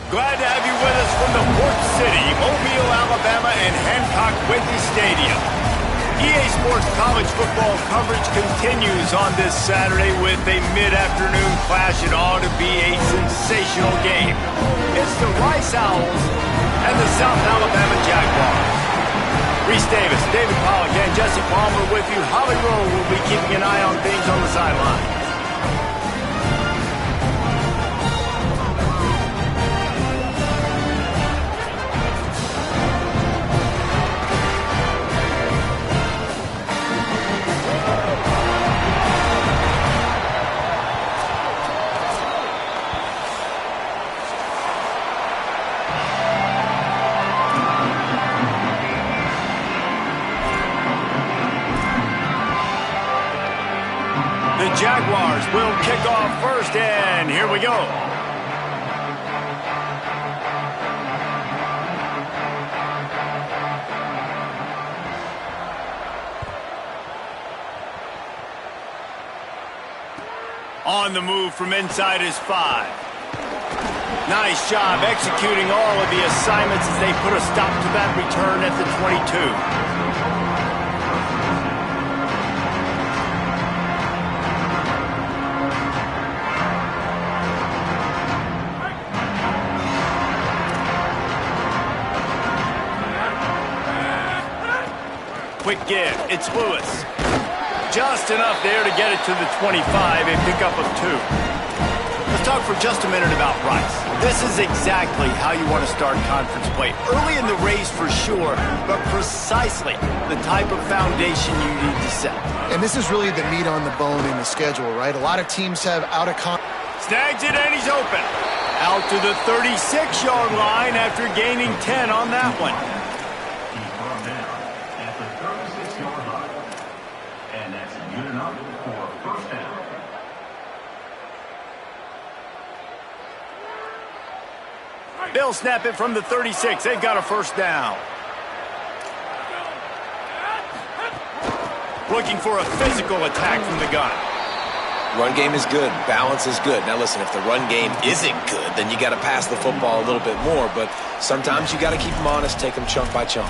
Glad to have you with us from the Port City, Mobile, Alabama, and Hancock Whitney Stadium. EA Sports college football coverage continues on this Saturday with a mid-afternoon clash. It ought to be a sensational game. It's the Rice Owls and the South Alabama Jaguars. Reese Davis, David Pollack, and Jesse Palmer with you. Holly Rowe will be keeping an eye on things on the sideline. Jaguars will kick off first, and here we go. On the move from inside his 5. Nice job executing all of the assignments as they put a stop to that return at the 22. Quick give. It's Lewis. Just enough there to get it to the 25, a pickup of 2. Let's talk for just a minute about Rice. This is exactly how you want to start conference play. Early in the race for sure, but precisely the type of foundation you need to set. And this is really the meat on the bone in the schedule, right? A lot of teams have Snags it, and he's open. Out to the 36-yard line after gaining 10 on that one. They'll snap it from the 36. They've got a first down. Looking for a physical attack from the gun. Run game is good. Balance is good. Now listen, if the run game isn't good, then you got to pass the football a little bit more. But sometimes you got to keep them honest, take them chunk by chunk.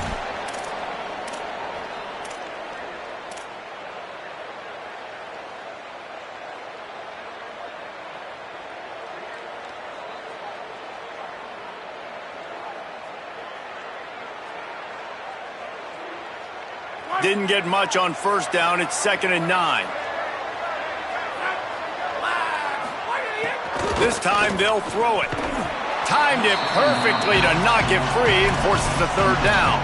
Didn't get much on first down. It's 2nd and 9. This time they'll throw it. Timed it perfectly to knock it free and forces the 3rd down.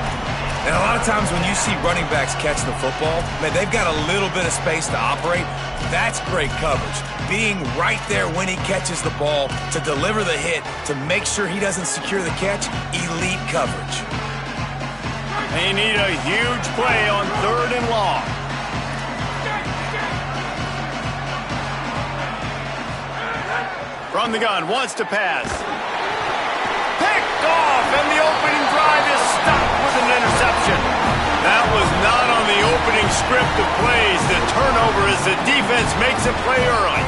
And a lot of times when you see running backs catch the football, man, they've got a little bit of space to operate. That's great coverage. Being right there when he catches the ball to deliver the hit, to make sure he doesn't secure the catch, elite coverage. They need a huge play on 3rd and long. From the gun, wants to pass. Picked off, and the opening drive is stopped with an interception. That was not on the opening script of plays. The turnover as the defense makes a play early.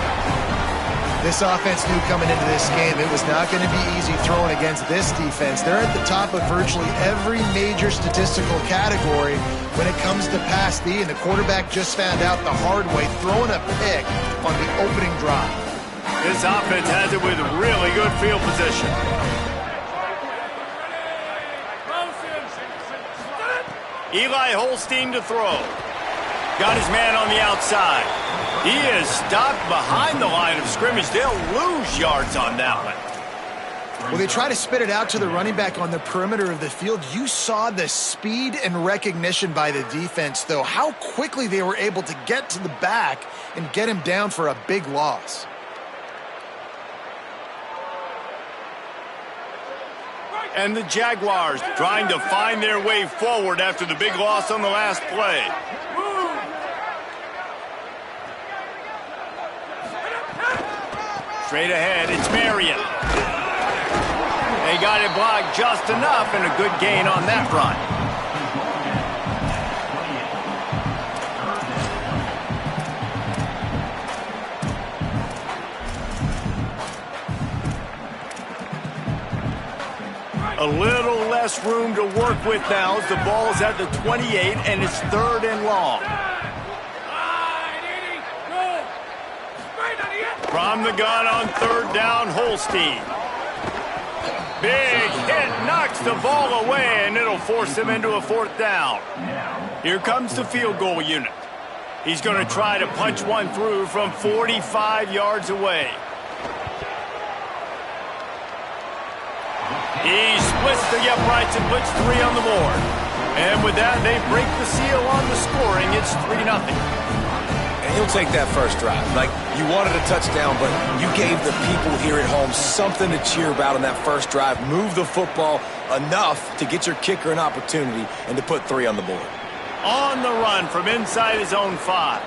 This offense knew coming into this game it was not going to be easy throwing against this defense. They're at the top of virtually every major statistical category when it comes to pass D, and the quarterback just found out the hard way, throwing a pick on the opening drive. This offense has it with really good field position. Eli Holstein to throw. Got his man on the outside. He is stopped behind the line of scrimmage. They'll lose yards on that one. Well, they try to spit it out to the running back on the perimeter of the field. You saw the speed and recognition by the defense, though, how quickly they were able to get to the back and get him down for a big loss. And the Jaguars trying to find their way forward after the big loss on the last play. Straight ahead, it's Marion. They got it blocked just enough, and a good gain on that run. A little less room to work with now as the ball's at the 28 and it's 3rd and long. From the gun on 3rd down, Holstein. Big hit, knocks the ball away, and it'll force him into a 4th down. Here comes the field goal unit. He's going to try to punch one through from 45 yards away. He splits the uprights and puts 3 on the board. And with that, they break the seal on the scoring. It's 3-0. And he'll take that first drive. Like, you wanted a touchdown, but you gave the people here at home something to cheer about on that first drive. Move the football enough to get your kicker an opportunity and to put 3 on the board. On the run from inside his own 5.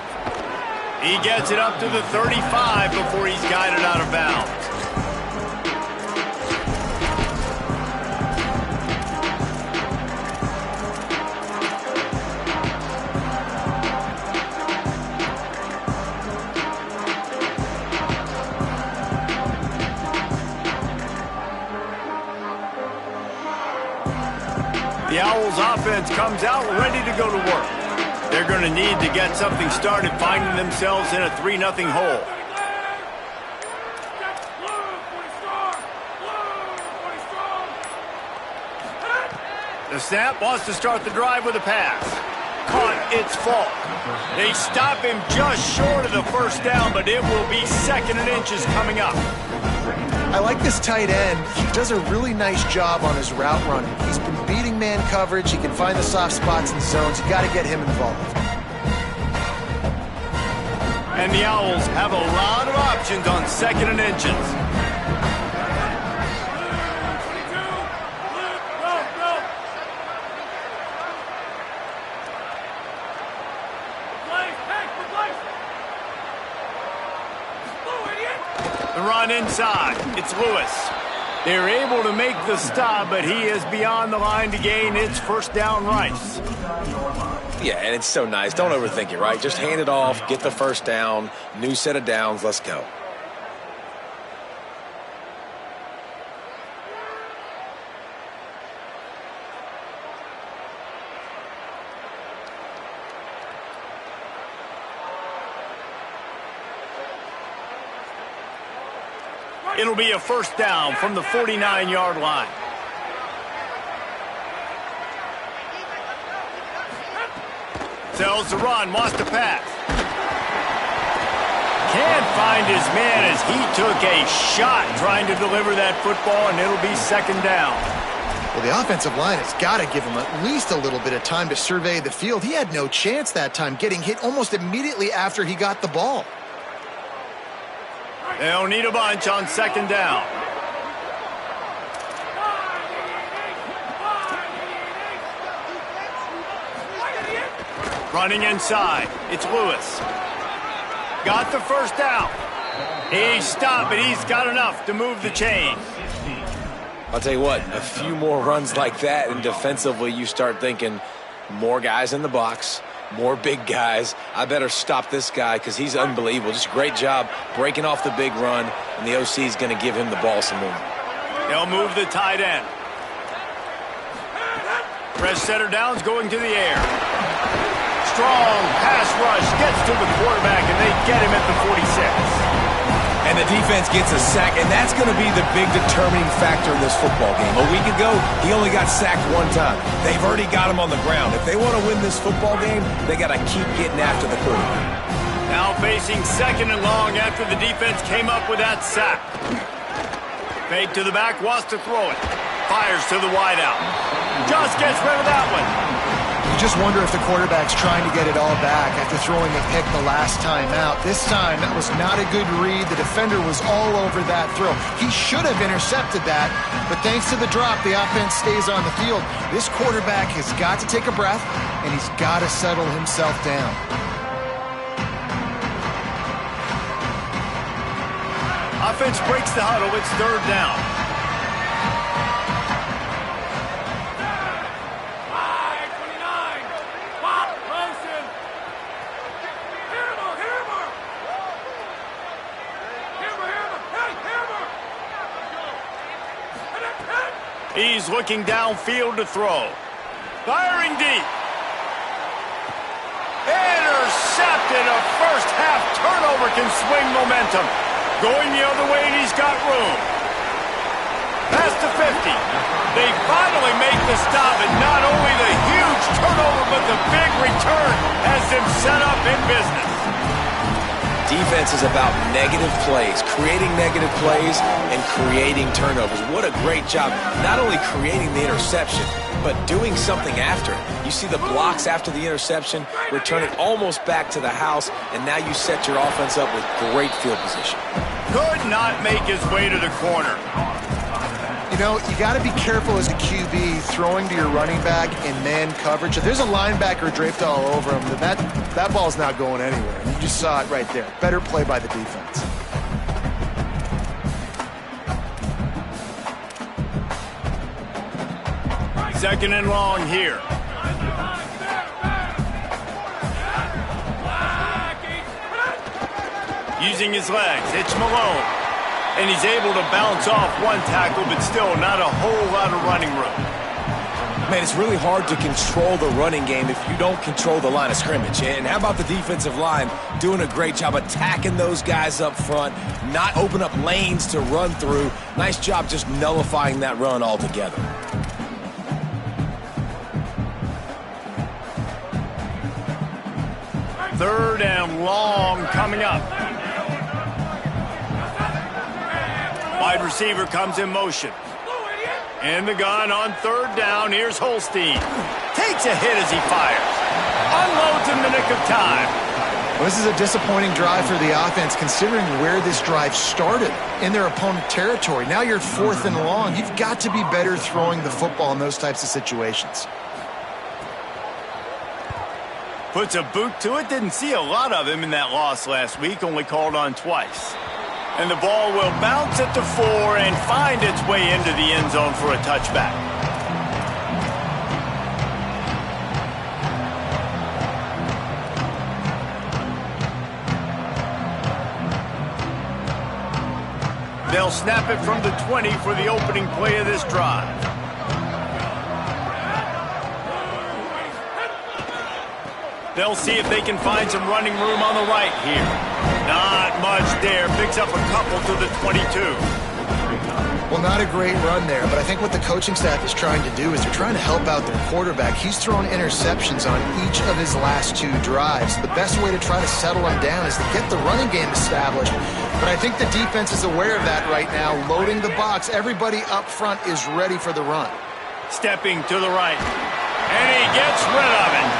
He gets it up to the 35 before he's guided out of bounds. The Owls offense comes out ready to go to work. They're going to need to get something started, finding themselves in a 3-0 hole. The snap wants to start the drive with a pass. Caught, it's fault. They stop him just short of the 1st down, but it will be 2nd and inches coming up. I like this tight end. He does a really nice job on his route running. He's been beating man coverage. He can find the soft spots and zones. You got to get him involved. And the Owls have a lot of options on 2nd and inches. The run inside. It's Lewis. They're able to make the stop, but he is beyond the line to gain. It's 1st down, Rice. Yeah, and it's so nice. Don't overthink it, right? Just hand it off, get the 1st down, new set of downs, let's go. It'll be a 1st down from the 49-yard line. Tells the run, wants to pass. Can't find his man as he took a shot trying to deliver that football, and it'll be 2nd down. Well, the offensive line has got to give him at least a little bit of time to survey the field. He had no chance that time, getting hit almost immediately after he got the ball. They'll need a bunch on 2nd down. Running inside. It's Lewis. Got the 1st down. He stopped, but he's got enough to move the chain. I'll tell you what, a few more runs like that, and defensively you start thinking more guys in the box, more big guys. I better stop this guy because he's unbelievable. Just a great job breaking off the big run, and the OC is going to give him the ball some more. They'll move the tight end. Press center downs going to the air. Strong pass rush gets to the quarterback, and they get him at the 46. And the defense gets a sack, and that's going to be the big determining factor in this football game. A week ago, he only got sacked 1 time. They've already got him on the ground. If they want to win this football game, they got to keep getting after the quarterback. Now facing 2nd and long after the defense came up with that sack. Fake to the back, wants to throw it. Fires to the wideout. Just gets rid of that one. You just wonder if the quarterback's trying to get it all back after throwing a pick the last time out. This time, that was not a good read. The defender was all over that throw. He should have intercepted that, but thanks to the drop, the offense stays on the field. This quarterback has got to take a breath, and he's got to settle himself down. Offense breaks the huddle. It's 3rd down. He's looking downfield to throw. Firing deep. Intercepted. A first half turnover can swing momentum. Going the other way, and he's got room. Past the 50. They finally make the stop, and not only the huge turnover, but the big return has them set up in business. Defense is about negative plays, creating negative plays and creating turnovers. What a great job, not only creating the interception, but doing something after it. You see the blocks after the interception, return it almost back to the house, and now you set your offense up with great field position. Could not make his way to the corner. You know, you got to be careful as a QB throwing to your running back in man coverage. If there's a linebacker draped all over him, then that ball's not going anywhere. You just saw it right there. Better play by the defense. Second and long here. Using his legs, it's Malone. And he's able to bounce off one tackle, but still not a whole lot of running room. Man, it's really hard to control the running game if you don't control the line of scrimmage. And how about the defensive line doing a great job attacking those guys up front, not open up lanes to run through. Nice job just nullifying that run altogether. Third and long coming up. Wide receiver comes in motion. In the gun on third down. Here's Holstein. Takes a hit as he fires. Unloads in the nick of time. Well, this is a disappointing drive for the offense considering where this drive started in their opponent territory. Now you're fourth and long. You've got to be better throwing the football in those types of situations. Puts a boot to it. Didn't see a lot of him in that loss last week. Only called on twice. And the ball will bounce at the 4 and find its way into the end zone for a touchback. They'll snap it from the 20 for the opening play of this drive. They'll see if they can find some running room on the right here. Not much there. Picks up a couple to the 22. Well, not a great run there, but I think what the coaching staff is trying to do is they're trying to help out their quarterback. He's thrown interceptions on each of his last 2 drives. The best way to try to settle him down is to get the running game established. But I think the defense is aware of that right now, loading the box. Everybody up front is ready for the run. Stepping to the right. And he gets rid of it.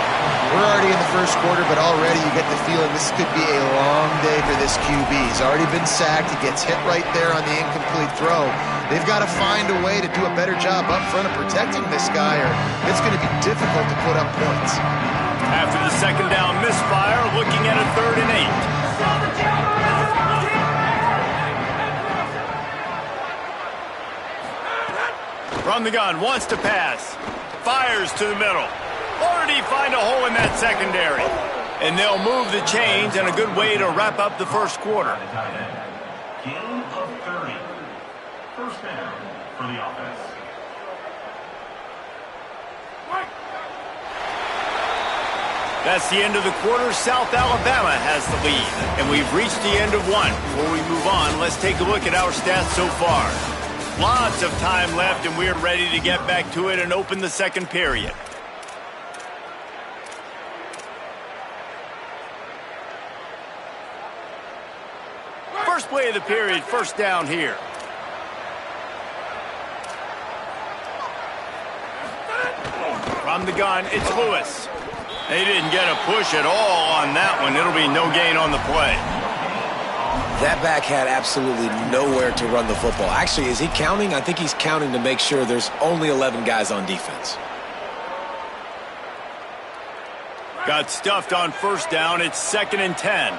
We're already in the first quarter, but already you get the feeling this could be a long day for this QB. He's already been sacked. He gets hit right there on the incomplete throw. They've got to find a way to do a better job up front of protecting this guy, or it's going to be difficult to put up points. After the second down misfire, looking at a 3rd and 8. From the gun, wants to pass. Fires to the middle. Or did he find a hole in that secondary? And they'll move the chains, and a good way to wrap up the first quarter. Gain of 30. First down for the offense. That's the end of the quarter. South Alabama has the lead. And we've reached the end of one. Before we move on, let's take a look at our stats so far. Lots of time left, and we're ready to get back to it and open the second period. First play of the period, first down here. From the gun, it's Lewis. They didn't get a push at all on that one. It'll be no gain on the play. That back had absolutely nowhere to run the football. Actually, is he counting? I think he's counting to make sure there's only 11 guys on defense. Got stuffed on first down. It's 2nd and 10.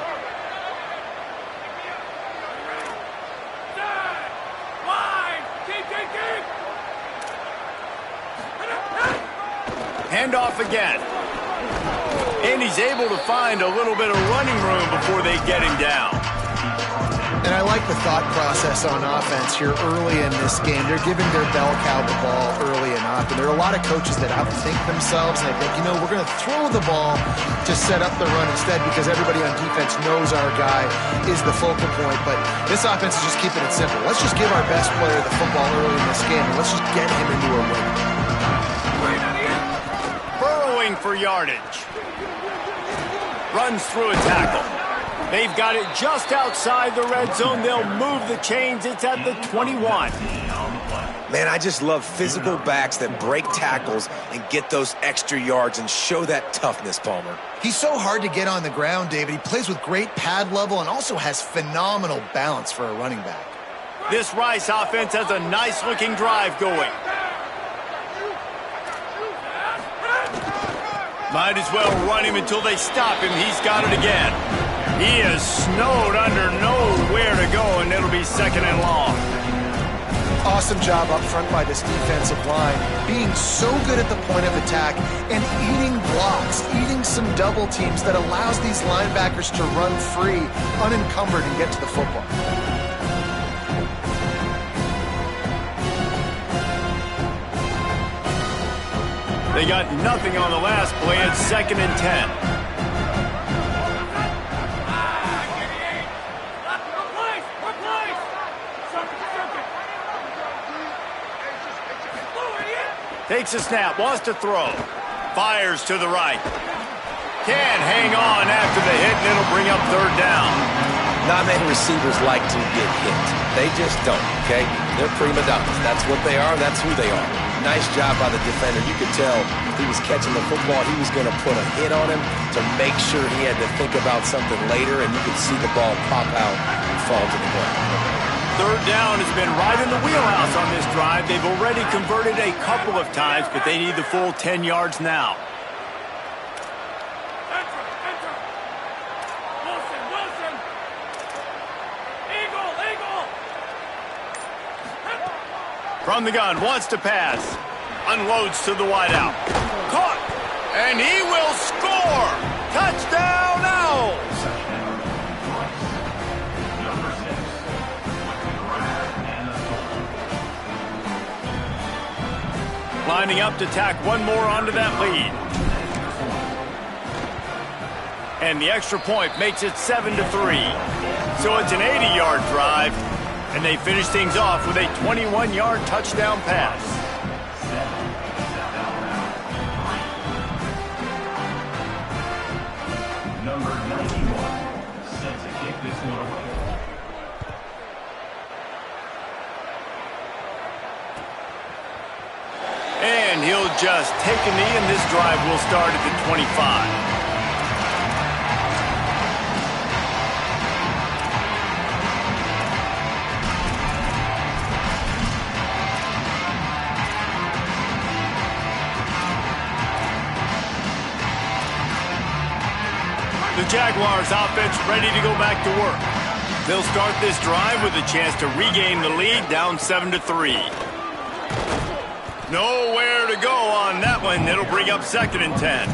Handoff again. And he's able to find a little bit of running room before they get him down. And And I like the thought process on offense here early in this game. They're giving their bell cow the ball early and often. There are a lot of coaches that outthink themselves, and they think, you know, we're going to throw the ball to set up the run instead because everybody on defense knows our guy is the focal point. But this offense is just keeping it simple. Let's just give our best player the football early in this game, and let's just get him into a win. Burrowing for yardage. Runs through a tackle. They've got it just outside the red zone. They'll move the chains. It's at the 21. Man, I just love physical backs that break tackles and get those extra yards and show that toughness, Palmer. He's so hard to get on the ground, David. He plays with great pad level and also has phenomenal balance for a running back. This Rice offense has a nice-looking drive going. Might as well run him until they stop him. He's got it again. He is snowed under, nowhere to go, and it'll be second and long. Awesome job up front by this defensive line, being so good at the point of attack and eating blocks, eating some double teams that allows these linebackers to run free, unencumbered, and get to the football. They got nothing on the last play. It's second and 10. Takes a snap, wants to throw. Fires to the right. Can't hang on after the hit, and it'll bring up third down. Not many receivers like to get hit. They just don't, okay? They're prima donnas. That's what they are. That's who they are. Nice job by the defender. You could tell if he was catching the football, he was going to put a hit on him to make sure he had to think about something later, and you could see the ball pop out and fall to the ground. Third down has been right in the wheelhouse on this drive. They've already converted a couple of times, but they need the full 10 yards now. Wilson. Eagle. From the gun, wants to pass. Unloads to the wideout. Caught, and he will score. Touchdown, Owls. Lining up to tack one more onto that lead. And the extra point makes it 7-3. So it's an 80-yard drive, and they finish things off with a 21-yard touchdown pass. Number 91, set to kick this one away. And he'll just take a knee, and this drive will start at the 25. The Jaguars offense ready to go back to work. They'll start this drive with a chance to regain the lead, down 7-3. Nowhere to go on that one. It'll bring up second and 10.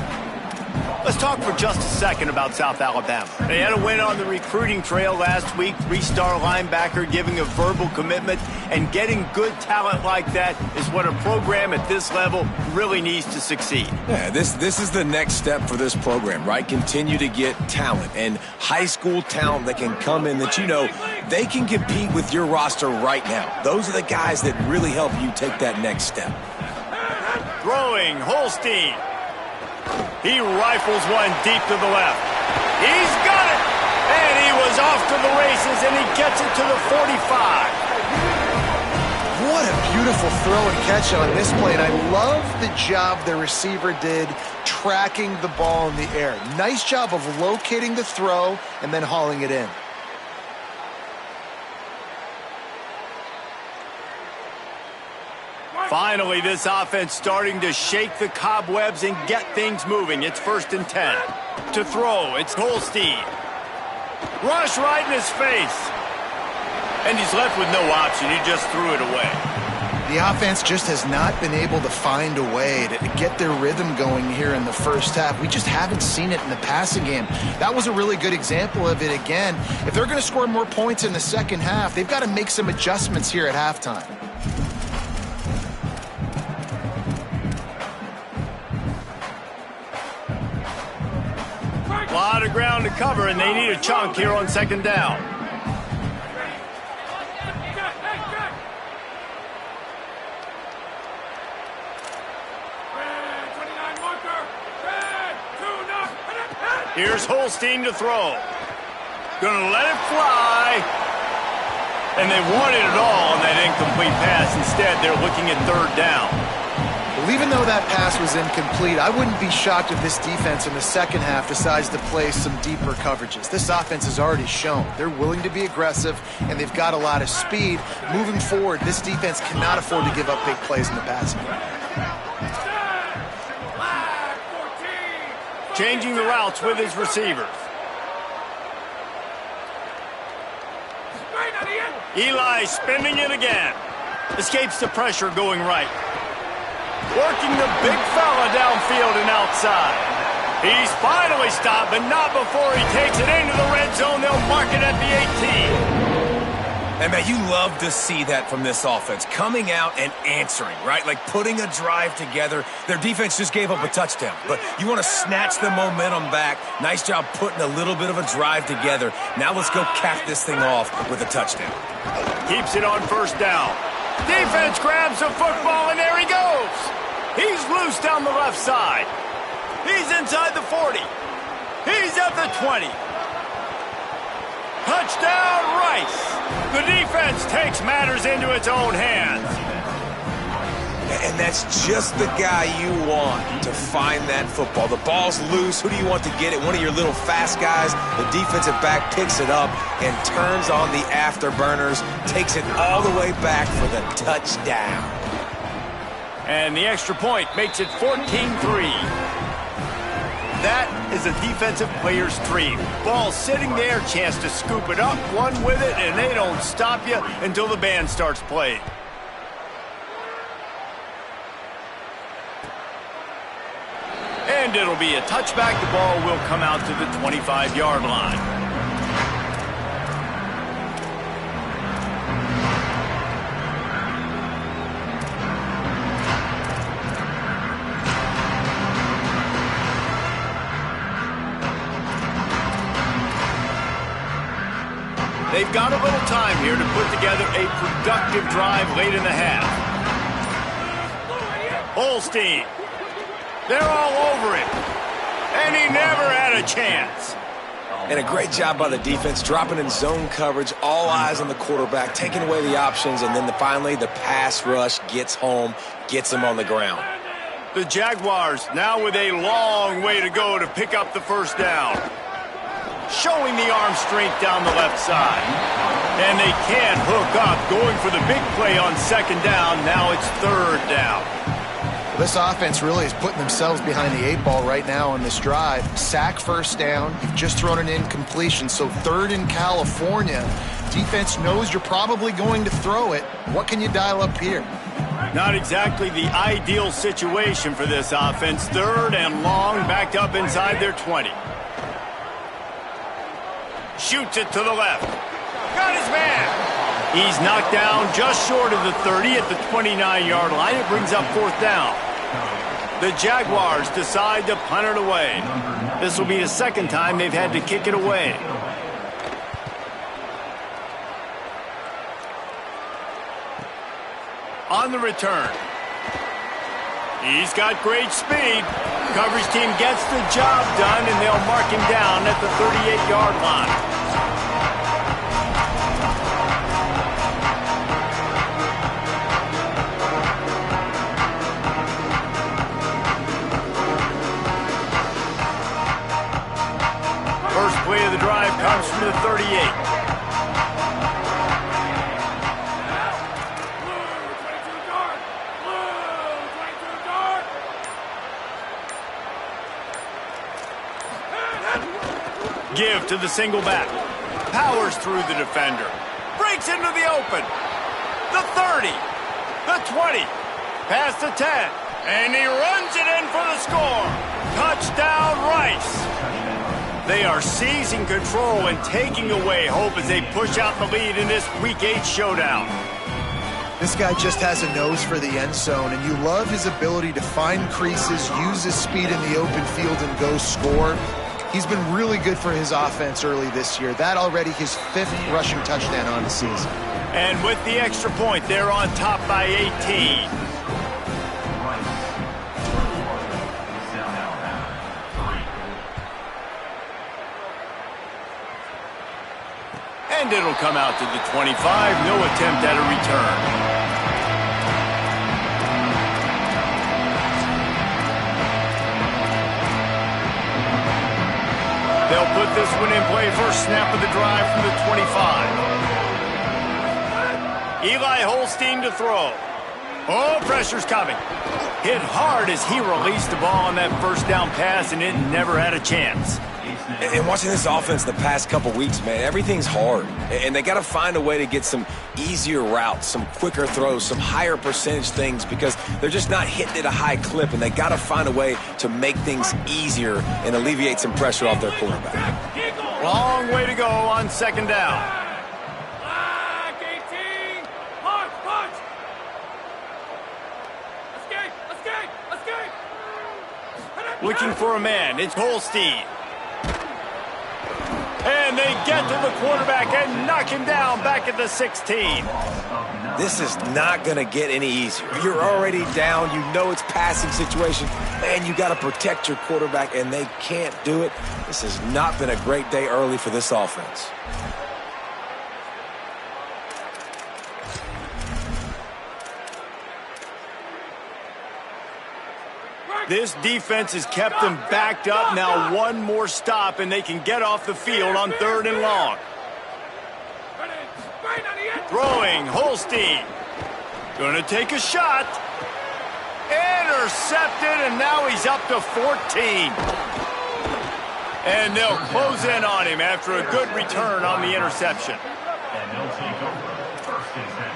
Let's talk for just a second about South Alabama. They had a win on the recruiting trail last week. 3-star linebacker giving a verbal commitment, and getting good talent like that is what a program at this level really needs to succeed. Yeah, this is the next step for this program, right? Continue to get talent and high school talent that can come in that, you know, they can compete with your roster right now. Those are the guys that really help you take that next step. Throwing, Holstein. He rifles one deep to the left. He's got it! And he was off to the races, and he gets it to the 45. What a beautiful throw and catch on this play, and I love the job the receiver did tracking the ball in the air. Nice job of locating the throw and then hauling it in. Finally, this offense starting to shake the cobwebs and get things moving. It's first and 10. To throw, it's Holstein. Rush right in his face. And he's left with no option. He just threw it away. The offense just has not been able to find a way to get their rhythm going here in the first half. We just haven't seen it in the passing game. That was a really good example of it again. If they're going to score more points in the second half, they've got to make some adjustments here at halftime. A lot of ground to cover, and they need a chunk here on second down. Here's Holstein to throw. Gonna let it fly. And they wanted it all on that incomplete pass. Instead, they're looking at third down. Well, even though that pass was incomplete, I wouldn't be shocked if this defense in the second half decides to play some deeper coverages. This offense has already shown they're willing to be aggressive, and they've got a lot of speed. Moving forward, this defense cannot afford to give up big plays in the passing game. Changing the routes with his receivers. Eli spinning it again. Escapes the pressure going right. Working the big fella downfield and outside. He's finally stopped, but not before he takes it into the red zone. They'll mark it at the 18. And, man, you love to see that from this offense. Coming out and answering, right? Like putting a drive together. Their defense just gave up a touchdown. But you want to snatch the momentum back. Nice job putting a little bit of a drive together. Now let's go cap this thing off with a touchdown. Keeps it on first down. Defense grabs the football, and there he goes. He's loose down the left side. He's inside the 40. He's at the 20. Touchdown, Rice. The defense takes matters into its own hands. And that's just the guy you want to find that football. The ball's loose. Who do you want to get it? One of your little fast guys. The defensive back picks it up and turns on the afterburners, takes it all the way back for the touchdown. And the extra point makes it 14-3. That is a defensive player's dream. Ball sitting there, chance to scoop it up, one with it, and they don't stop you until the band starts playing. And it'll be a touchback. The ball will come out to the 25-yard line. They've got a little time here to put together a productive drive late in the half. Holstein. They're all over him. And he never had a chance. And a great job by the defense, dropping in zone coverage, all eyes on the quarterback, taking away the options, and then finally the pass rush gets home, gets him on the ground. The Jaguars now with a long way to go to pick up the first down. Showing the arm strength down the left side. And they can't hook up, going for the big play on second down. Now it's third down. This offense really is putting themselves behind the 8 ball right now on this drive. Sack first down. You've just thrown an incompletion, so third in California. Defense knows you're probably going to throw it. What can you dial up here? Not exactly the ideal situation for this offense. Third and long, backed up inside their 20. Shoots it to the left. Got his man. He's knocked down just short of the 30 at the 29-yard line. It brings up fourth down. The Jaguars decide to punt it away. This will be the second time they've had to kick it away. On the return. He's got great speed. Coverage team gets the job done, and they'll mark him down at the 38-yard line. First play of the drive comes from the 38. Give to the single back. Powers through the defender. Breaks into the open. The 30. The 20. Past the 10. And he runs it in for the score. Touchdown, Rice. They are seizing control and taking away hope as they push out the lead in this Week 8 showdown. This guy just has a nose for the end zone, and you love his ability to find creases, use his speed in the open field, and go score. He's been really good for his offense early this year. That already his 5th rushing touchdown on the season. And with the extra point, they're on top by 18. And it'll come out to the 25. No attempt at a return. They'll put this one in play. First snap of the drive from the 25. Eli Holstein to throw. Oh, pressure's coming. Hit hard as he released the ball on that first down pass, and it never had a chance. And watching this offense the past couple weeks, man, everything's hard. And they got to find a way to get some easier routes, some quicker throws, some higher percentage things because they're just not hitting at a high clip, and they got to find a way to make things easier and alleviate some pressure off their quarterback. Long way to go on second down. Looking for a man. It's Holstein. And they get to the quarterback and knock him down back at the 16. This is not going to get any easier. You're already down. You know it's passing situation. Man, you got to protect your quarterback, and they can't do it. This has not been a great day early for this offense. This defense has kept them backed up. Now one more stop, and they can get off the field on 3rd and long. Throwing, Holstein. Going to take a shot. Intercepted, and now he's up to 14. And they'll close in on him after a good return on the interception. And they'll take over 1st and 10.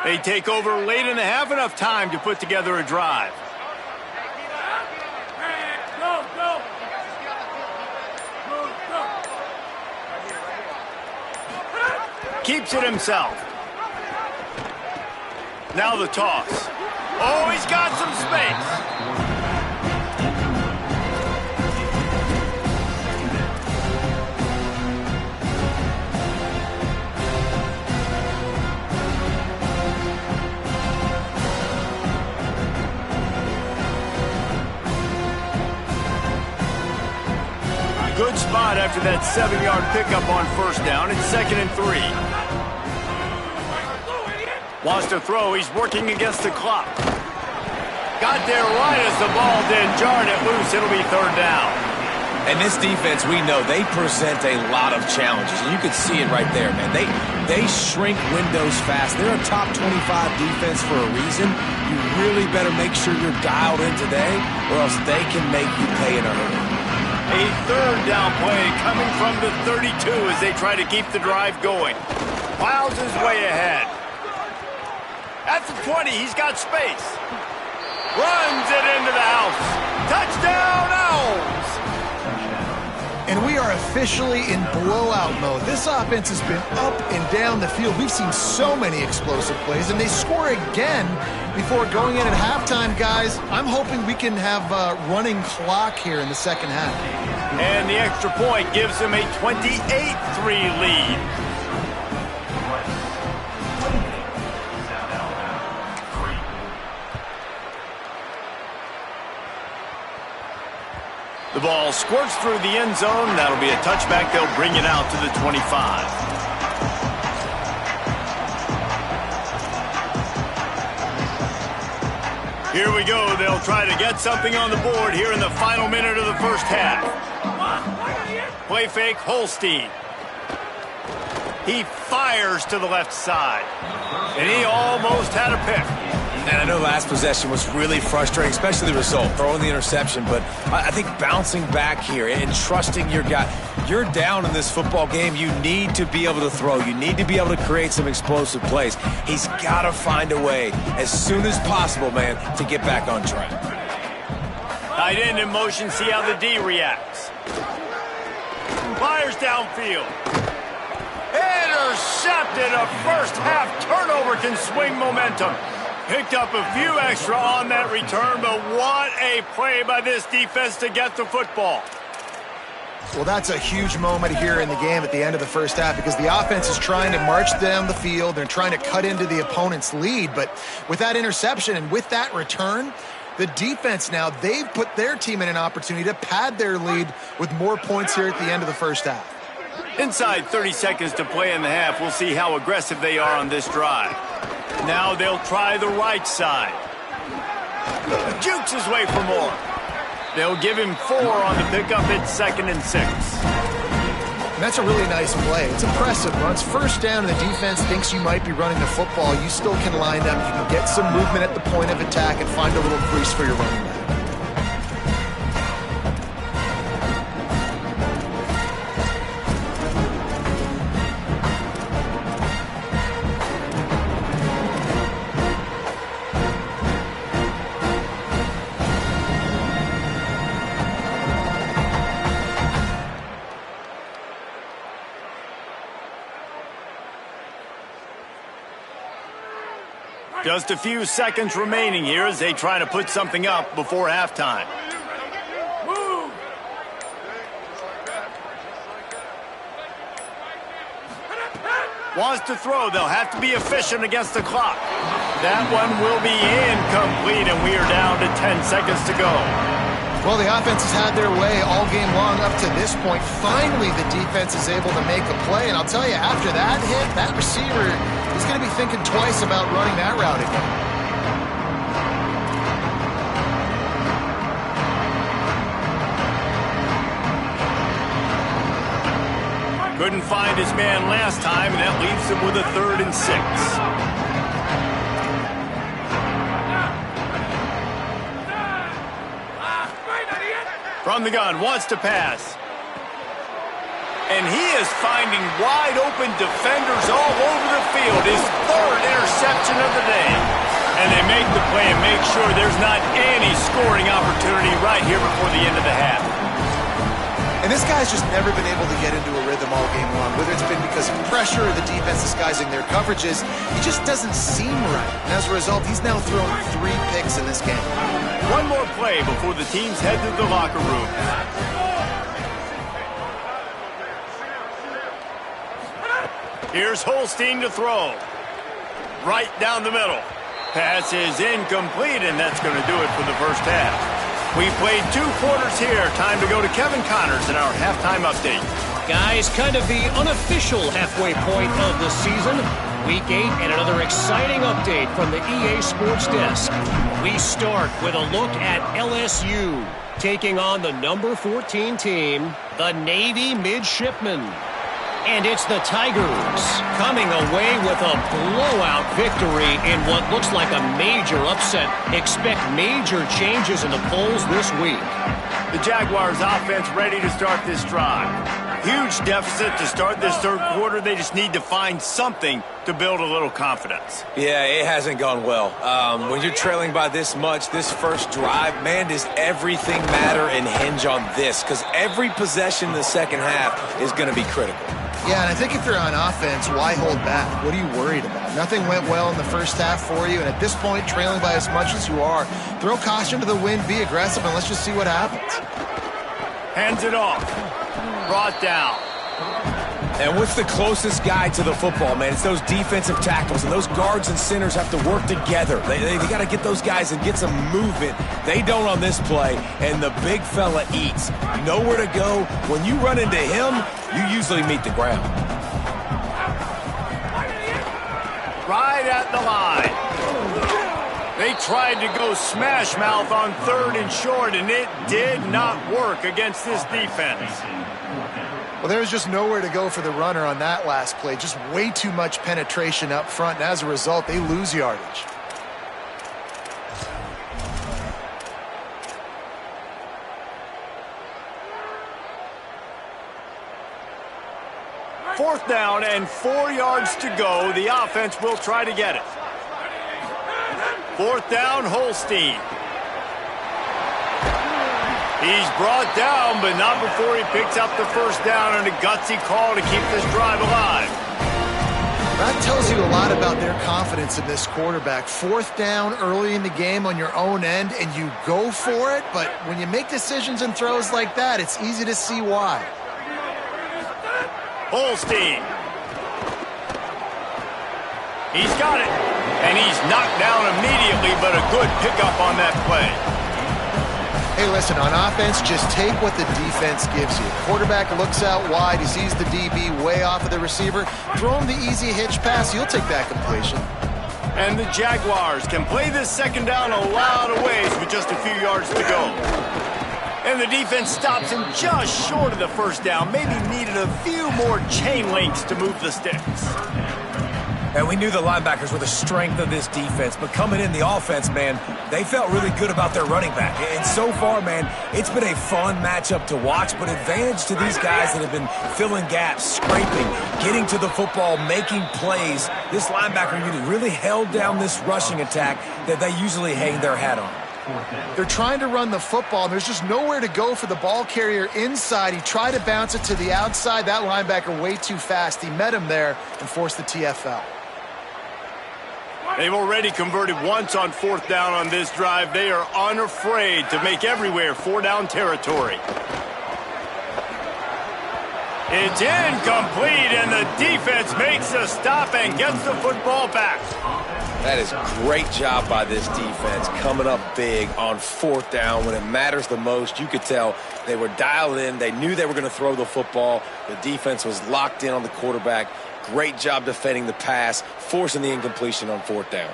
They take over late in the half, enough time to put together a drive. Keeps it himself. Now the toss. Oh, he's got some space. Good spot after that 7-yard pickup on first down. It's 2nd and 3. Wants to throw. He's working against the clock. Got there right as the ball did. Jarred it loose. It'll be 3rd down. And this defense, we know, they present a lot of challenges. And you can see it right there, man. They shrink windows fast. They're a top 25 defense for a reason. You really better make sure you're dialed in today, or else they can make you pay in a hurry. A 3rd down play coming from the 32 as they try to keep the drive going. Plows his way ahead. At the 20, he's got space. Runs it into the house. Touchdown, Owls! And we are officially in blowout mode. This offense has been up and down the field. We've seen so many explosive plays, and they score again before going in at halftime, guys. I'm hoping we can have a running clock here in the second half. And the extra point gives them a 28-3 lead. The ball squirts through the end zone. That'll be a touchback. They'll bring it out to the 25. Here we go. They'll try to get something on the board here in the final minute of the first half. Play fake, Holstein. He fires to the left side. And he almost had a pick. And I know last possession was really frustrating, especially the result, throwing the interception. But I think bouncing back here and trusting your guy. You're down in this football game. You need to be able to throw. You need to be able to create some explosive plays. He's got to find a way as soon as possible, man, to get back on track. Tight end in motion, see how the D reacts. Fires downfield. Intercepted. A first half turnover can swing momentum. Picked up a few extra on that return, but what a play by this defense to get the football. Well, that's a huge moment here in the game at the end of the first half because the offense is trying to march down the field. They're trying to cut into the opponent's lead, but with that interception and with that return, the defense now, they've put their team in an opportunity to pad their lead with more points here at the end of the first half. Inside 30 seconds to play in the half. We'll see how aggressive they are on this drive. Now they'll try the right side. Jukes his way for more. They'll give him 4 on the pickup. It's 2nd and 6. And that's a really nice play. It's impressive. Once first down and the defense thinks you might be running the football, you still can line up. You can get some movement at the point of attack and find a little crease for your running back. Just a few seconds remaining here as they try to put something up before halftime. Wants to throw. They'll have to be efficient against the clock. That one will be incomplete, and we are down to 10 seconds to go. Well, the offense has had their way all game long up to this point. Finally, the defense is able to make a play, and I'll tell you, after that hit, that receiver is going to be thinking twice about running that route again. Couldn't find his man last time, and that leaves him with a 3rd and 6. From the gun, wants to pass. And he is finding wide open defenders all over the field. His 3rd interception of the day. And they make the play and make sure there's not any scoring opportunity right here before the end of the half. And this guy's just never been able to get into a rhythm all game long. Whether it's been because of pressure or the defense disguising their coverages, he just doesn't seem right. And as a result, he's now thrown 3 picks in this game. One more play before the teams head to the locker room. Here's Holstein to throw. Right down the middle. Pass is incomplete, and that's going to do it for the first half. We played 2 quarters here. Time to go to Kevin Connors in our halftime update. Guys, kind of the unofficial halfway point of the season. Week 8 and another exciting update from the EA Sports Desk. We start with a look at LSU taking on the number 14 team, the Navy Midshipmen. And it's the Tigers coming away with a blowout victory in what looks like a major upset. Expect major changes in the polls this week. The Jaguars offense ready to start this drive. Huge deficit to start this 3rd quarter. They just need to find something to build a little confidence. Yeah, it hasn't gone well. When you're trailing by this much, this first drive, man, does everything matter and hinge on this? Because every possession in the second half is going to be critical. Yeah, and I think if you're on offense, why hold back? What are you worried about? Nothing went well in the first half for you, and at this point, trailing by as much as you are, throw caution to the wind, be aggressive, and let's just see what happens. Hands it off. Brought down. And what's the closest guy to the football, man? It's those defensive tackles, and those guards and centers have to work together. They got to get those guys and get some movement. They don't on this play, and the big fella eats. Nowhere to go. When you run into him, you usually meet the ground. Right at the line. They tried to go smash mouth on 3rd and short, and it did not work against this defense. Well, there was just nowhere to go for the runner on that last play. Just way too much penetration up front, and as a result, they lose yardage. Fourth down and 4 yards to go. The offense will try to get it. Fourth down, Holstein. He's brought down, but not before he picks up the first down on a gutsy call to keep this drive alive. That tells you a lot about their confidence in this quarterback. Fourth down early in the game on your own end, and you go for it, but when you make decisions and throws like that, it's easy to see why. Holstein. He's got it, and he's knocked down immediately, but a good pickup on that play. Hey, listen, on offense, just take what the defense gives you. Quarterback looks out wide. He sees the DB way off of the receiver. Throw him the easy hitch pass. He'll take that completion. And the Jaguars can play this second down a lot of ways with just a few yards to go. And the defense stops him just short of the first down. Maybe needed a few more chain links to move the sticks. And we knew the linebackers were the strength of this defense, but coming in the offense, man, they felt really good about their running back. And so far, man, it's been a fun matchup to watch, but advantage to these guys that have been filling gaps, scraping, getting to the football, making plays. This linebacker unit really held down this rushing attack that they usually hang their hat on. They're trying to run the football, and there's just nowhere to go for the ball carrier inside. He tried to bounce it to the outside. That linebacker way too fast. He met him there and forced the TFL. They've already converted once on fourth down on this drive. They are unafraid to make everywhere four-down territory. It's incomplete, and the defense makes a stop and gets the football back. That is a great job by this defense, coming up big on fourth down when it matters the most. You could tell they were dialed in. They knew they were going to throw the football. The defense was locked in on the quarterback. Great job defending the pass, forcing the incompletion on fourth down.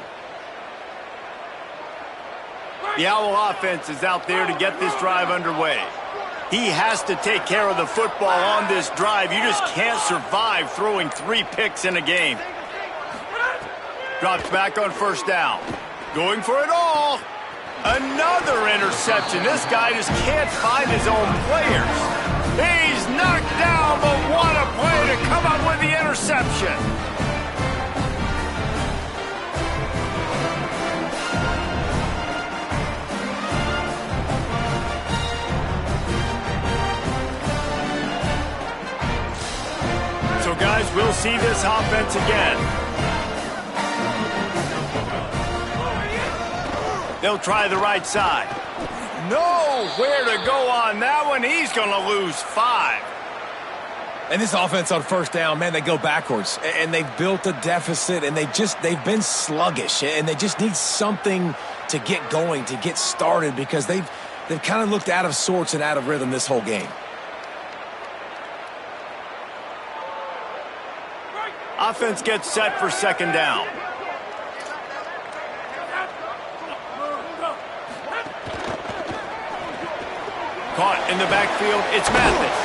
The Owl offense is out there to get this drive underway. He has to take care of the football on this drive. You just can't survive throwing 3 picks in a game. Drops back on first down. Going for it all. Another interception. This guy just can't find his own players. He's knocked down, but what a play to come up with the interception. So, guys, we'll see this offense again. They'll try the right side. Nowhere to go on that one. He's going to lose 5. And this offense on first down, man, they go backwards. And they've built a deficit, and they've been sluggish. And they just need something to get going, to get started, because they've kind of looked out of sorts and out of rhythm this whole game. Offense gets set for second down. Caught in the backfield, it's Mathis.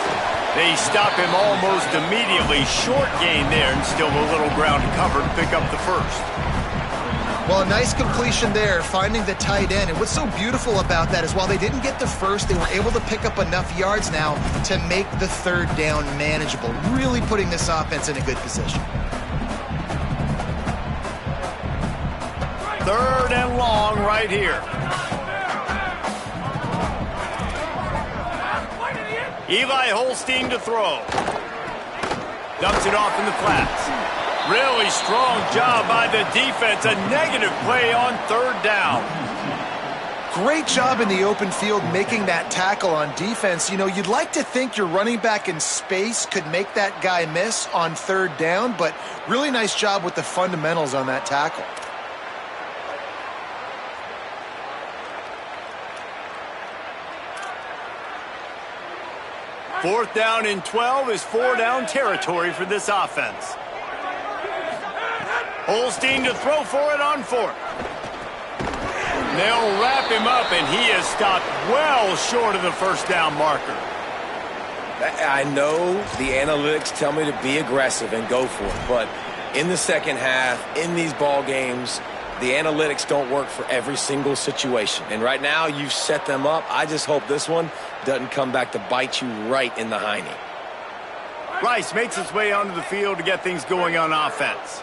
They stop him almost immediately. Short gain there, and still a little ground to cover to pick up the first. Well, a nice completion there, finding the tight end. And what's so beautiful about that is while they didn't get the first, they were able to pick up enough yards now to make the third down manageable, really putting this offense in a good position. Third and long right here. Eli Holstein to throw. Dumps it off in the flats. Really strong job by the defense. A negative play on third down. Great job in the open field making that tackle on defense. You know, you'd like to think your running back in space could make that guy miss on third down, but really nice job with the fundamentals on that tackle. Fourth down and 12 is four-down territory for this offense. Holstein to throw for it on fourth. They'll wrap him up, and he is stopped well short of the first down marker. I know the analytics tell me to be aggressive and go for it, but in the second half, in these ball games, the analytics don't work for every single situation. And right now, you've set them up. I just hope this one doesn't come back to bite you right in the hiney. Rice makes his way onto the field to get things going on offense.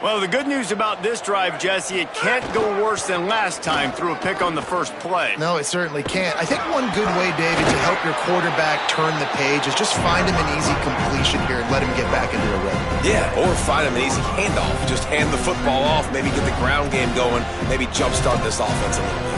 Well, the good news about this drive, Jesse, it can't go worse than last time through a pick on the first play. No, it certainly can't. I think one good way, David, to help your quarterback turn the page is just find him an easy completion here and let him get back into a rhythm. Yeah, or find him an easy handoff. Just hand the football off, maybe get the ground game going, maybe jumpstart this offense a little bit.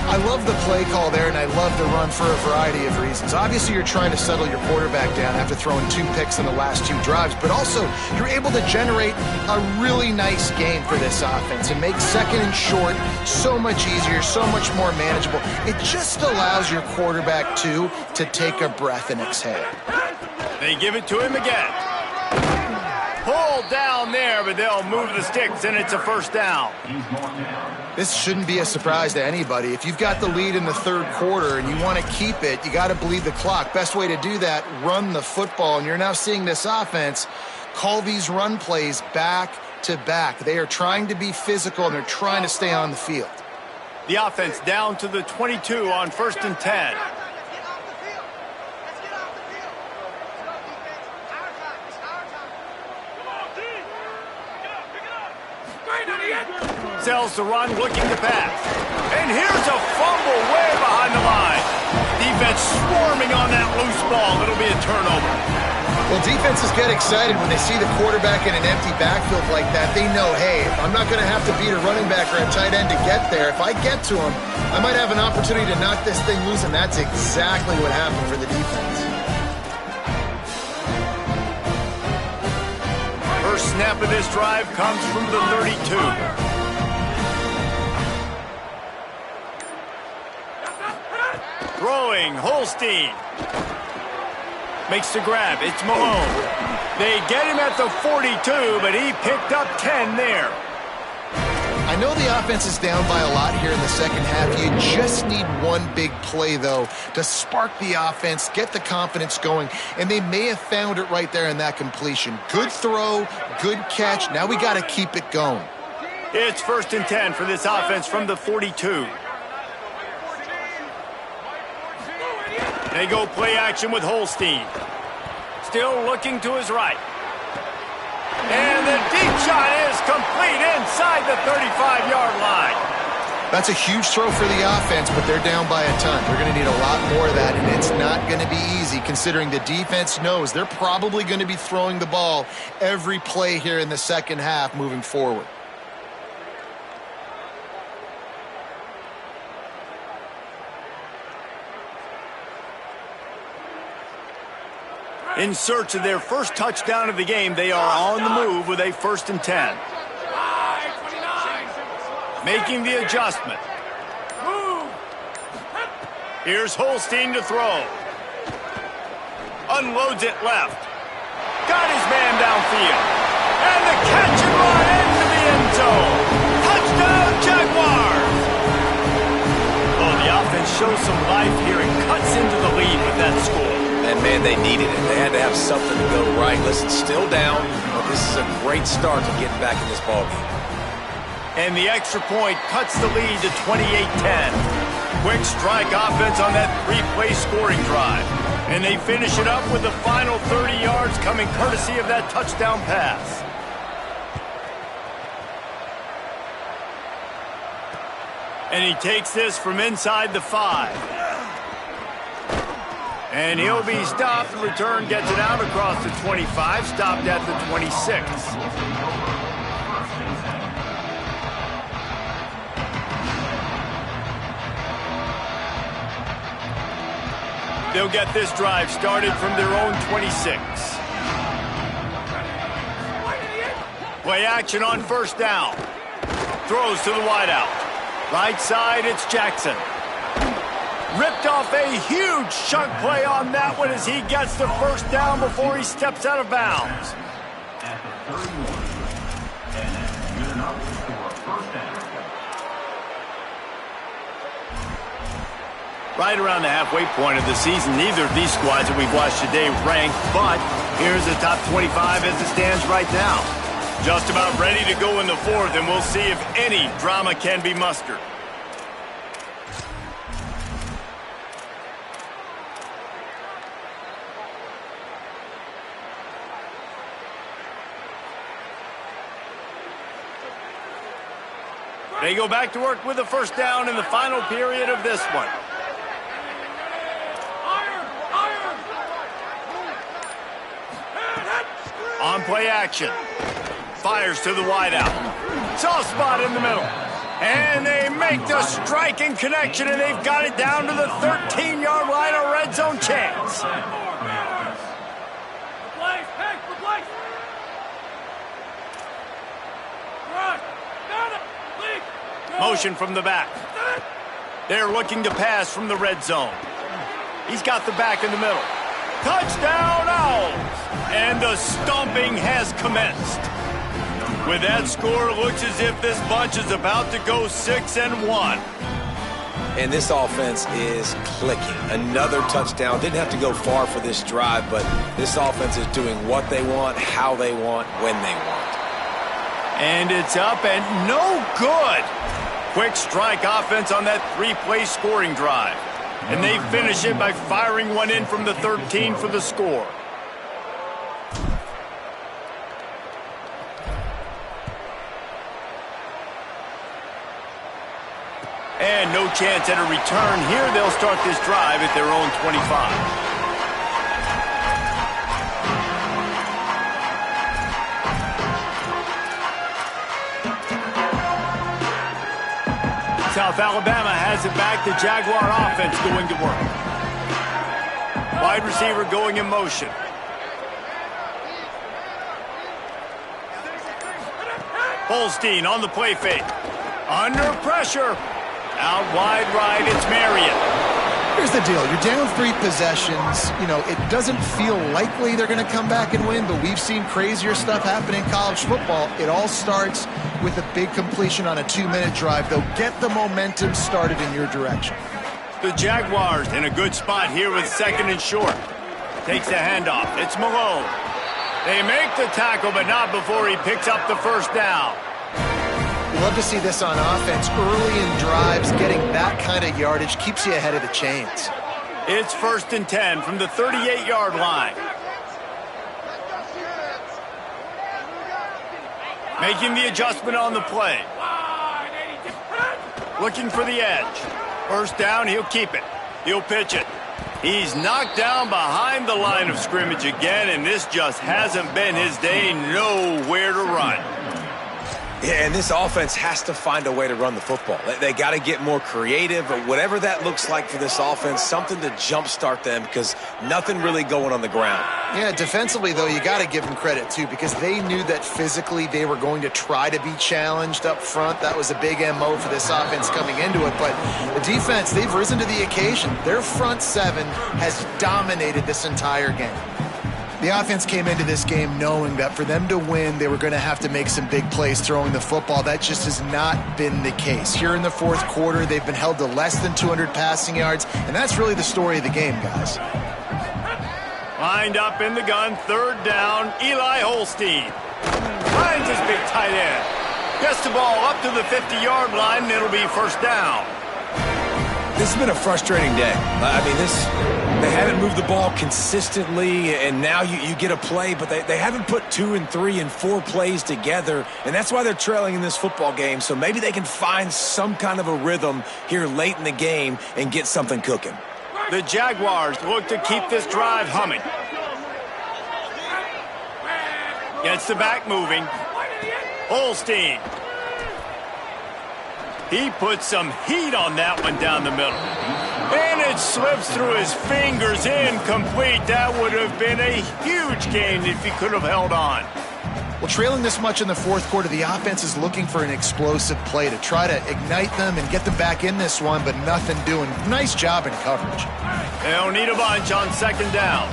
I love the play call there, and I love the run for a variety of reasons. Obviously, you're trying to settle your quarterback down after throwing 2 picks in the last 2 drives, but also you're able to generate a really nice game for this offense and make second and short so much easier, so much more manageable. It just allows your quarterback, too, to take a breath and exhale. They give it to him again. Pull down there, but they'll move the sticks, and it's a first down. This shouldn't be a surprise to anybody. If you've got the lead in the third quarter and you want to keep it, you got to bleed the clock. Best way to do that, run the football. And you're now seeing this offense call these run plays back to back. They are trying to be physical, and they're trying to stay on the field. The offense down to the 22 on 1st and 10. Sells the run, looking to pass. And here's a fumble way behind the line. Defense swarming on that loose ball. It'll be a turnover. Well, defenses get excited when they see the quarterback in an empty backfield like that. They know, hey, I'm not going to have to beat a running back or a tight end to get there. If I get to him, I might have an opportunity to knock this thing loose, and that's exactly what happened for the defense. First snap of this drive comes from the 32. Throwing, Holstein. Makes the grab, it's Malone. They get him at the 42, but he picked up 10 there. I know the offense is down by a lot here in the second half. You just need one big play, though, to spark the offense, get the confidence going, and they may have found it right there in that completion. Good throw, good catch. Now we got to keep it going. It's 1st and 10 for this offense from the 42. They go play action with Holstein. Still looking to his right. And the deep shot is complete inside the 35-yard line. That's a huge throw for the offense, but they're down by a ton. They're going to need a lot more of that, and it's not going to be easy considering the defense knows they're probably going to be throwing the ball every play here in the second half moving forward. In search of their first touchdown of the game, they are on the move with a 1st and 10. Making the adjustment. Here's Holstein to throw. Unloads it left. Got his man downfield. And the catch and run into the end zone. Touchdown, Jaguars! Oh, the offense shows some life here and cuts into the lead with that score. And, man, they needed it. They had to have something to go right. Listen, still down, but this is a great start to getting back in this ballgame. And the extra point cuts the lead to 28-10. Quick strike offense on that 3-play scoring drive. And they finish it up with the final 30 yards coming courtesy of that touchdown pass. And he takes this from inside the 5. And he'll be stopped. Return gets it out across the 25, stopped at the 26. They'll get this drive started from their own 26. Play action on 1st down. Throws to the wideout. Right side, it's Jackson. Ripped off a huge chunk play on that one as he gets the 1st down before he steps out of bounds. At the 31. And that's good enough for a 1st down. Right around the halfway point of the season, neither of these squads that we've watched today ranked, but here's the top 25 as it stands right now. Just about ready to go in the fourth, and we'll see if any drama can be mustered. They go back to work with the first down in the final period of this one. On play action. Fires to the wideout. Soft spot in the middle. And they make the striking connection, and they've got it down to the 13-yard line, a red zone chance. Motion from the back. They're looking to pass from the red zone. He's got the back in the middle. Touchdown Owls! And the stomping has commenced. With that score, it looks as if this bunch is about to go 6-1. And this offense is clicking. Another touchdown. Didn't have to go far for this drive, but this offense is doing what they want, how they want, when they want. And it's up and no good. Quick strike offense on that three-play scoring drive. And they finish it by firing one in from the 13 for the score. And no chance at a return here. They'll start this drive at their own 25. South Alabama has it back. The Jaguar offense going to work. Wide receiver going in motion. Holstein on the play fake. Under pressure. Out wide right, it's Marion. Here's the deal. You're down 3 possessions. You know, it doesn't feel likely they're going to come back and win, but we've seen crazier stuff happen in college football. It all starts with a big completion on a 2-minute drive. They'll get the momentum started in your direction. The Jaguars in a good spot here with 2nd and short. Takes the handoff. It's Malone. They make the tackle, but not before he picks up the first down. Love to see this on offense. Early in drives, getting that kind of yardage keeps you ahead of the chains. It's 1st and 10 from the 38-yard line. Making the adjustment on the play. Looking for the edge. First down, he'll keep it. He'll pitch it. He's knocked down behind the line of scrimmage again, and this just hasn't been his day. Nowhere to run. Yeah, and this offense has to find a way to run the football. They got to get more creative, or whatever that looks like for this offense, something to jumpstart them, because nothing really going on the ground. Yeah, defensively, though, you got to give them credit, too, because they knew that physically they were going to try to be challenged up front. That was a big MO for this offense coming into it. But the defense, they've risen to the occasion. Their front 7 has dominated this entire game. The offense came into this game knowing that for them to win, they were going to have to make some big plays throwing the football. That just has not been the case. Here in the fourth quarter, they've been held to less than 200 passing yards, and that's really the story of the game, guys. Lined up in the gun, 3rd down, Eli Holstein. Finds his big tight end. Gets the ball up to the 50-yard line, and it'll be 1st down. This has been a frustrating day. I mean, they haven't moved the ball consistently, and now you get a play, but they haven't put 2 and 3 and 4 plays together, and that's why they're trailing in this football game. So maybe they can find some kind of a rhythm here late in the game and get something cooking. The Jaguars look to keep this drive humming. Gets the back moving. Holstein. He put some heat on that one down the middle. And it slips through his fingers, incomplete. That would have been a huge gain if he could have held on. Well, trailing this much in the fourth quarter, the offense is looking for an explosive play to try to ignite them and get them back in this one, but nothing doing. Nice job in coverage. They'll need a bunch on 2nd down.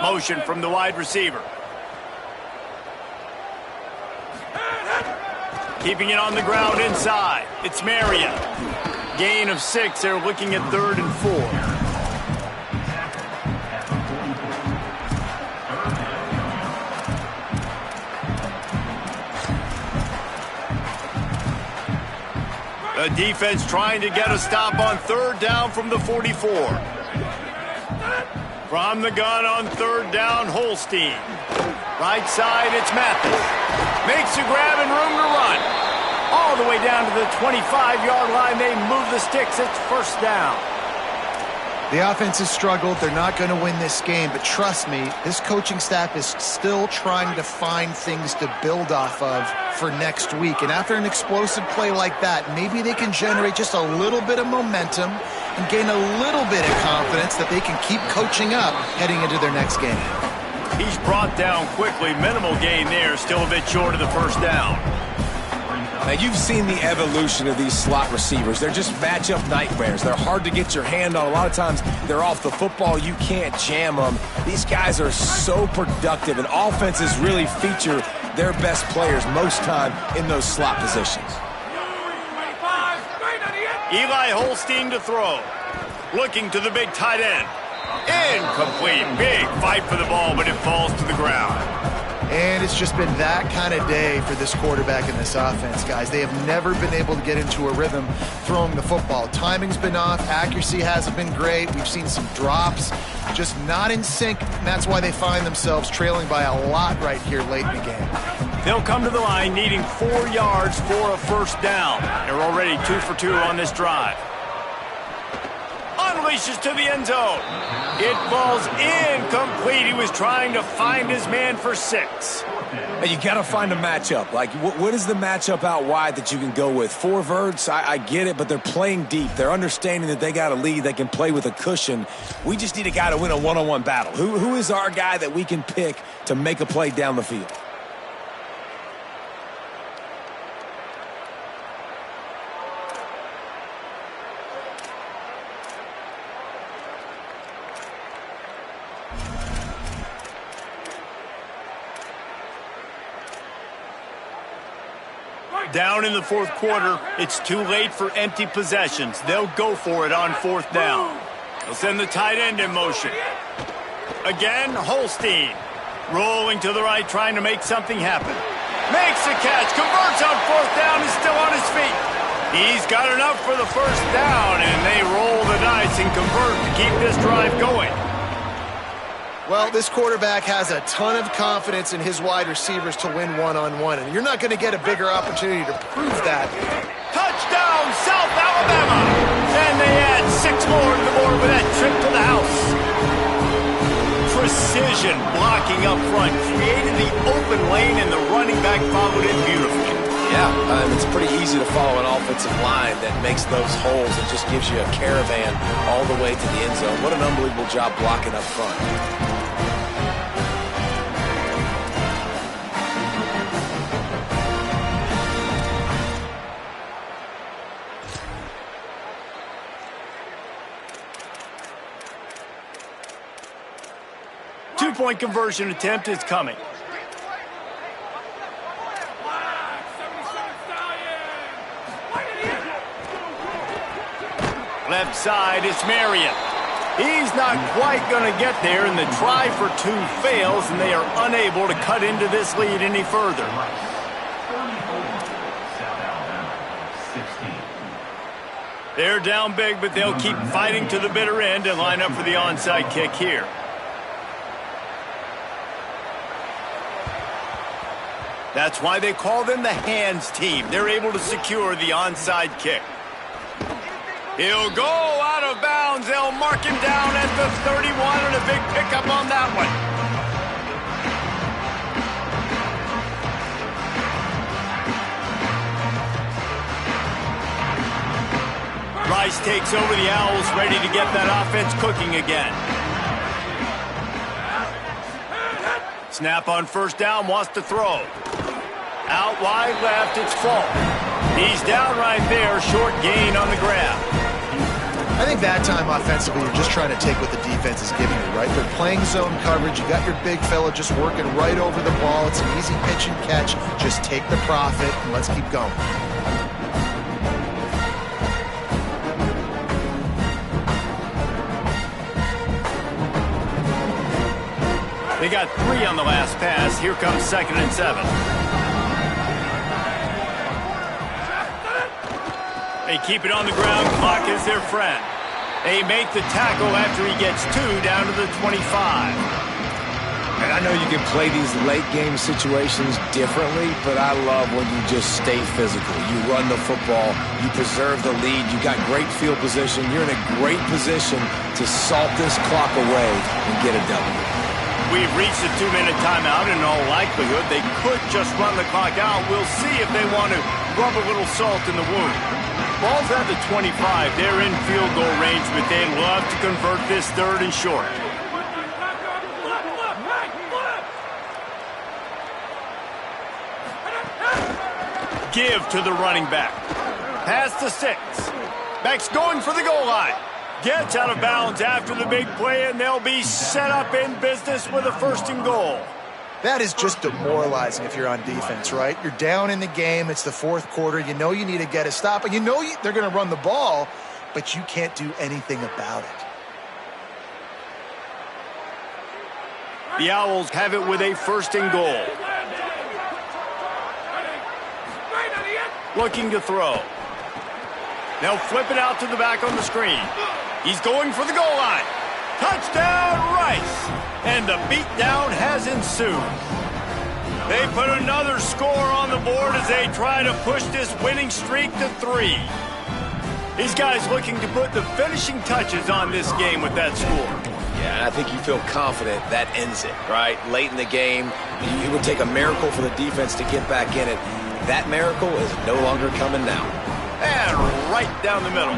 Motion from the wide receiver. Keeping it on the ground inside. It's Marion. Gain of 6. They're looking at 3rd and 4. The defense trying to get a stop on 3rd down from the 44. From the gun on 3rd down, Holstein. Right side, it's Mathis. Makes a grab and room to run. All the way down to the 25-yard line. They move the sticks. It's 1st down. The offense has struggled. They're not going to win this game, but trust me, this coaching staff is still trying to find things to build off of for next week. And after an explosive play like that, maybe they can generate just a little bit of momentum and gain a little bit of confidence that they can keep coaching up heading into their next game. He's brought down quickly. Minimal gain there. Still a bit short of the 1st down. Now, you've seen the evolution of these slot receivers. They're just matchup nightmares. They're hard to get your hand on. A lot of times, they're off the football. You can't jam them. These guys are so productive, and offenses really feature their best players most time in those slot positions. Eli Holstein to throw. Looking to the big tight end. Incomplete. Big fight for the ball, but it falls to the ground. And it's just been that kind of day for this quarterback in this offense, guys. They have never been able to get into a rhythm throwing the football. Timing's been off. Accuracy hasn't been great. We've seen some drops, just not in sync. And that's why they find themselves trailing by a lot right here late in the game. They'll come to the line needing 4 yards for a 1st down. They're already 2 for 2 on this drive. Unleashes to the end zone. It falls incomplete. He was trying to find his man for 6. Hey, you got to find a matchup. Like, what is the matchup out wide that you can go with? 4 verts, I get it, but they're playing deep. They're understanding that they got a lead. They can play with a cushion. We just need a guy to win a one-on-one battle. Who is our guy that we can pick to make a play down the field? Down in the 4th quarter, it's too late for empty possessions. They'll go for it on 4th down. They'll send the tight end in motion. Again, Holstein. Rolling to the right, trying to make something happen. Makes the catch, converts on 4th down, is still on his feet. He's got enough for the 1st down, and they roll the dice and convert to keep this drive going. Well, this quarterback has a ton of confidence in his wide receivers to win one-on-one, and you're not going to get a bigger opportunity to prove that. Touchdown, South Alabama! And they add 6 more to the board with that trip to the house. Precision blocking up front, created the open lane, and the running back followed it beautifully. Yeah, it's pretty easy to follow an offensive line that makes those holes and just gives you a caravan all the way to the end zone. What an unbelievable job blocking up front. 2-point conversion attempt is coming. Left side, it's Marion. He's not quite going to get there, and the try for 2 fails, and they are unable to cut into this lead any further. They're down big, but they'll keep fighting to the bitter end and line up for the onside kick here. That's why they call them the hands team. They're able to secure the onside kick. He'll go out of bounds. They'll mark him down at the 31, and a big pickup on that one. Rice takes over the Owls, ready to get that offense cooking again. Snap on 1st down, wants to throw. Out wide left, it's Falk. He's down right there, short gain on the grab. I think that time offensively, you're just trying to take what the defense is giving you, right? They're playing zone coverage. You got your big fella just working right over the ball. It's an easy pitch and catch. Just take the profit and let's keep going. They got 3 on the last pass. Here comes 2nd and 7. They keep it on the ground. Clock is their friend. They make the tackle after he gets 2 down to the 25. And I know you can play these late game situations differently, but I love when you just stay physical. You run the football, you preserve the lead, you got great field position, you're in a great position to salt this clock away and get a W. We've reached the 2-minute timeout. In all likelihood, they could just run the clock out. We'll see if they want to rub a little salt in the wound. Ball's at the 25. They're in field goal range, but they'd love to convert this 3rd and short. Give to the running back. Pass to 6. Back's going for the goal line. Gets out of bounds after the big play, and they'll be set up in business with a 1st and goal. That is just demoralizing if you're on defense, right? You're down in the game. It's the 4th quarter. You know you need to get a stop, and you know they're going to run the ball, but you can't do anything about it. The Owls have it with a 1st and goal. Looking to throw. They'll flip it out to the back on the screen. He's going for the goal line. Touchdown, Rice! And the beatdown has ensued. They put another score on the board as they try to push this winning streak to 3. These guys looking to put the finishing touches on this game with that score. Yeah, and I think you feel confident that ends it, right? Late in the game, it would take a miracle for the defense to get back in it. That miracle is no longer coming now. And right down the middle.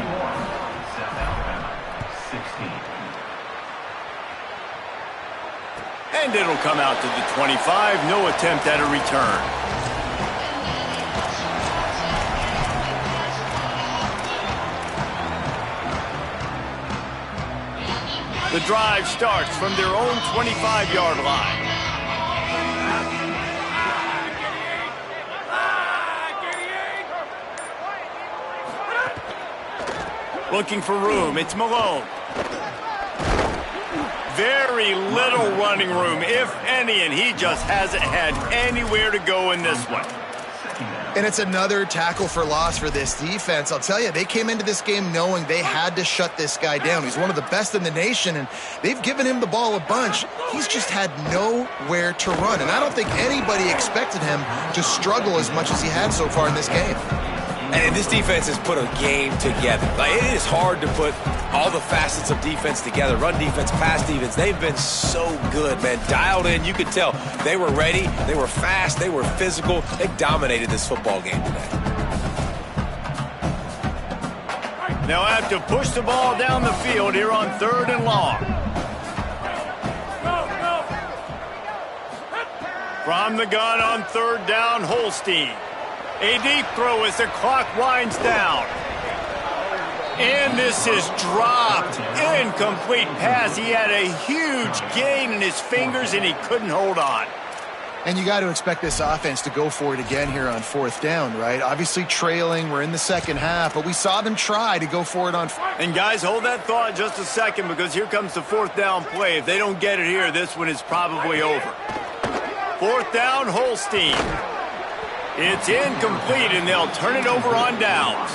And it'll come out to the 25. No attempt at a return. The drive starts from their own 25-yard line. Looking for room. It's Malone. Very little running room, if any, and he just hasn't had anywhere to go in this one. And it's another tackle for loss for this defense. I'll tell you, they came into this game knowing they had to shut this guy down. He's one of the best in the nation, and they've given him the ball a bunch. He's just had nowhere to run, and I don't think anybody expected him to struggle as much as he had so far in this game. And this defense has put a game together. Like, it is hard to put all the facets of defense together. Run defense, pass defense. They've been so good, man. Dialed in. You could tell they were ready. They were fast. They were physical. They dominated this football game today. They'll have to push the ball down the field here on 3rd and long. From the gun on 3rd down, Holstein. A deep throw as the clock winds down. And this is dropped. Incomplete pass. He had a huge gain in his fingers, and he couldn't hold on. And you got to expect this offense to go for it again here on 4th down, right? Obviously trailing. We're in the 2nd half, but we saw them try to go for it on. And guys, hold that thought just a second, because here comes the 4th down play. If they don't get it here, this one is probably over. 4th down, Holstein. It's incomplete, and they'll turn it over on downs.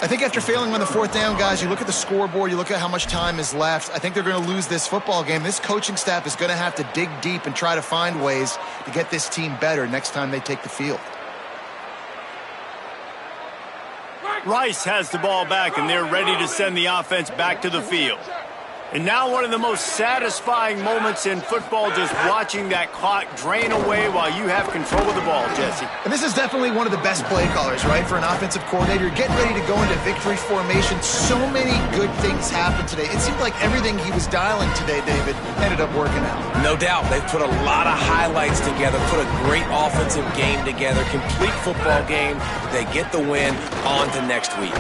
I think after failing on the 4th down, guys, you look at the scoreboard, you look at how much time is left. I think they're going to lose this football game. This coaching staff is going to have to dig deep and try to find ways to get this team better next time they take the field. Rice has the ball back, and they're ready to send the offense back to the field. And now one of the most satisfying moments in football, just watching that clock drain away while you have control of the ball, Jesse. And this is definitely one of the best play callers, right, for an offensive coordinator. Getting ready to go into victory formation. So many good things happened today. It seemed like everything he was dialing today, David, ended up working out. No doubt. They've put a lot of highlights together, put a great offensive game together, complete football game. They get the win. On to next week.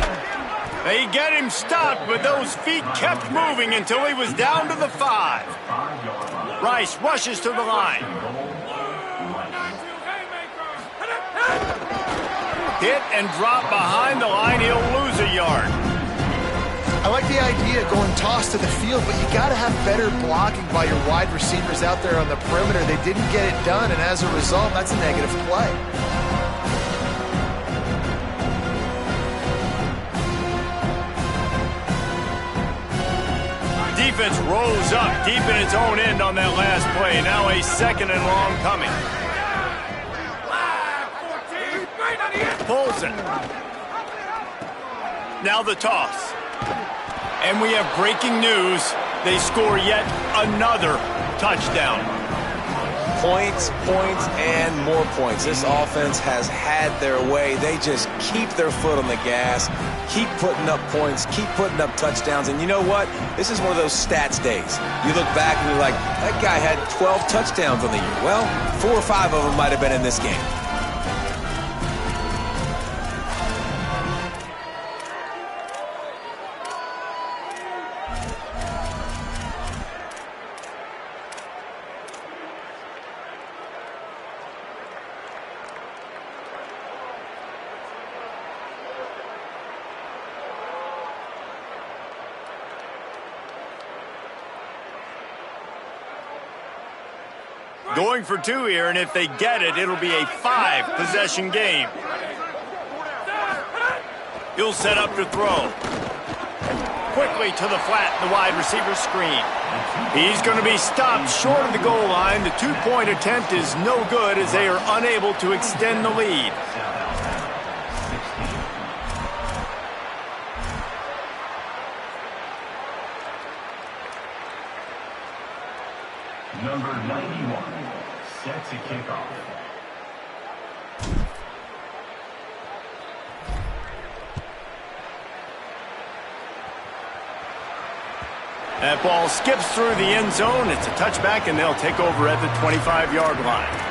They get him stopped, but those feet kept moving until he was down to the 5. Rice rushes to the line. Hit and drop behind the line. He'll lose a yard. I like the idea of going toss to the field, but you got to have better blocking by your wide receivers out there on the perimeter. They didn't get it done, and as a result, that's a negative play. Defense rolls up deep in its own end on that last play. Now a 2nd and long coming. Pulls it. Now the toss. And we have breaking news. They score yet another touchdown. Points, points, and more points. This offense has had their way. They just keep their foot on the gas, keep putting up points, keep putting up touchdowns. And you know what? This is one of those stats days. You look back and you're like, that guy had 12 touchdowns on the year. Well, 4 or 5 of them might have been in this game. Going for 2 here, and if they get it, it'll be a 5-possession game. He'll set up to throw. Quickly to the flat, the wide receiver screen. He's going to be stopped short of the goal line. The 2-point attempt is no good as they are unable to extend the lead. Number 91, set to kick off. That ball skips through the end zone. It's a touchback, and they'll take over at the 25-yard line.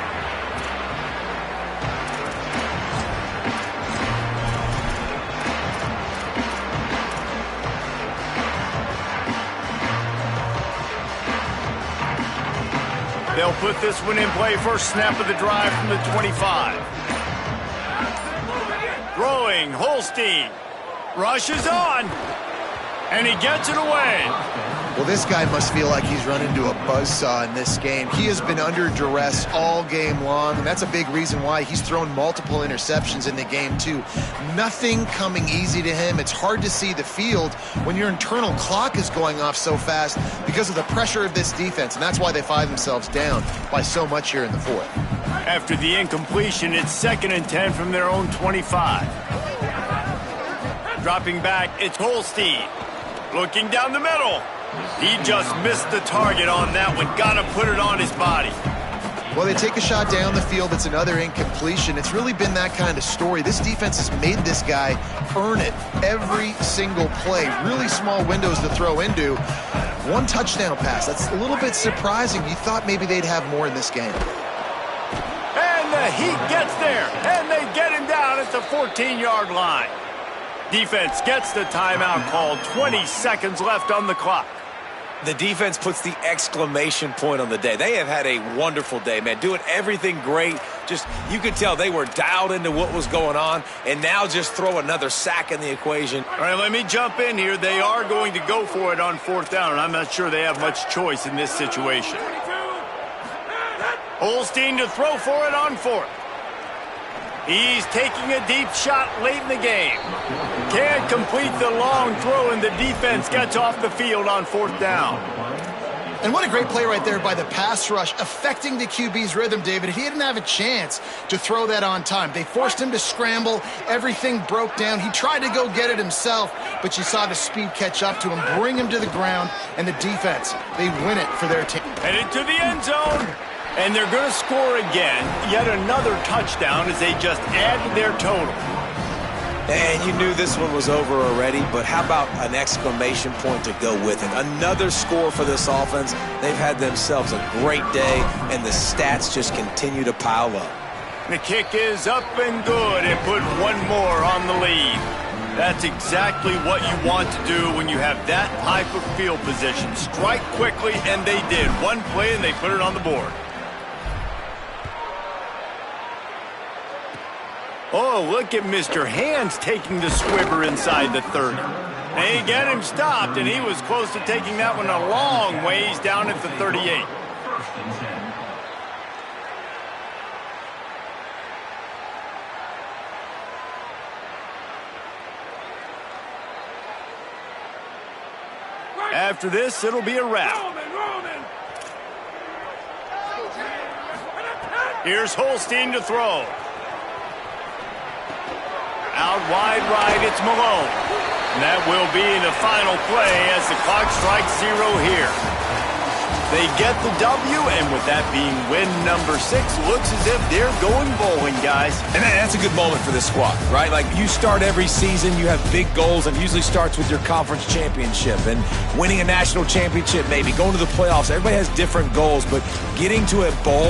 They'll put this one in play. First snap of the drive from the 25. Throwing, Holstein. Rushes on. And he gets it away. Well, this guy must feel like he's run into a buzzsaw in this game. He has been under duress all game long, and that's a big reason why he's thrown multiple interceptions in the game, too. Nothing coming easy to him. It's hard to see the field when your internal clock is going off so fast because of the pressure of this defense, and that's why they find themselves down by so much here in the 4th. After the incompletion, it's 2nd and 10 from their own 25. Dropping back, it's Holstein. Looking down the middle. He just missed the target on that one. Got to put it on his body. Well, they take a shot down the field. It's another incompletion. It's really been that kind of story. This defense has made this guy earn it every single play. Really small windows to throw into. 1 touchdown pass. That's a little bit surprising. You thought maybe they'd have more in this game. And the Heat gets there. And they get him down at the 14-yard line. Defense gets the timeout called. 20 seconds left on the clock. The defense puts the exclamation point on the day. They have had a wonderful day, man. Doing everything great. Just, you could tell they were dialed into what was going on, and now just throw another sack in the equation. All right, let me jump in here. They are going to go for it on 4th down, and I'm not sure they have much choice in this situation. Holstein to throw for it on 4th. He's taking a deep shot late in the game. Can't complete the long throw, and the defense gets off the field on 4th down. And what a great play right there by the pass rush, affecting the QB's rhythm, David. He didn't have a chance to throw that on time. They forced him to scramble. Everything broke down. He tried to go get it himself, but you saw the speed catch up to him, bring him to the ground, and the defense, they win it for their team. Headed to the end zone. And they're going to score again, yet another touchdown as they just add to their total. And you knew this one was over already, but how about an exclamation point to go with it? Another score for this offense. They've had themselves a great day, and the stats just continue to pile up. The kick is up and good, and put one more on the lead. That's exactly what you want to do when you have that type of field position. Strike quickly, and they did. One play, and they put it on the board. Oh, look at Mr. Hands taking the squibber inside the 30. They get him stopped, and he was close to taking that one a long ways down at the 38. After this, it'll be a wrap. Here's Holstein to throw. Out wide right, it's Malone. And that will be the final play as the clock strikes 0 here. They get the W, and with that being win number 6, looks as if they're going bowling, guys. And that's a good moment for this squad, right? Like, you start every season, you have big goals, and usually starts with your conference championship and winning a national championship, maybe going to the playoffs. Everybody has different goals, but getting to a bowl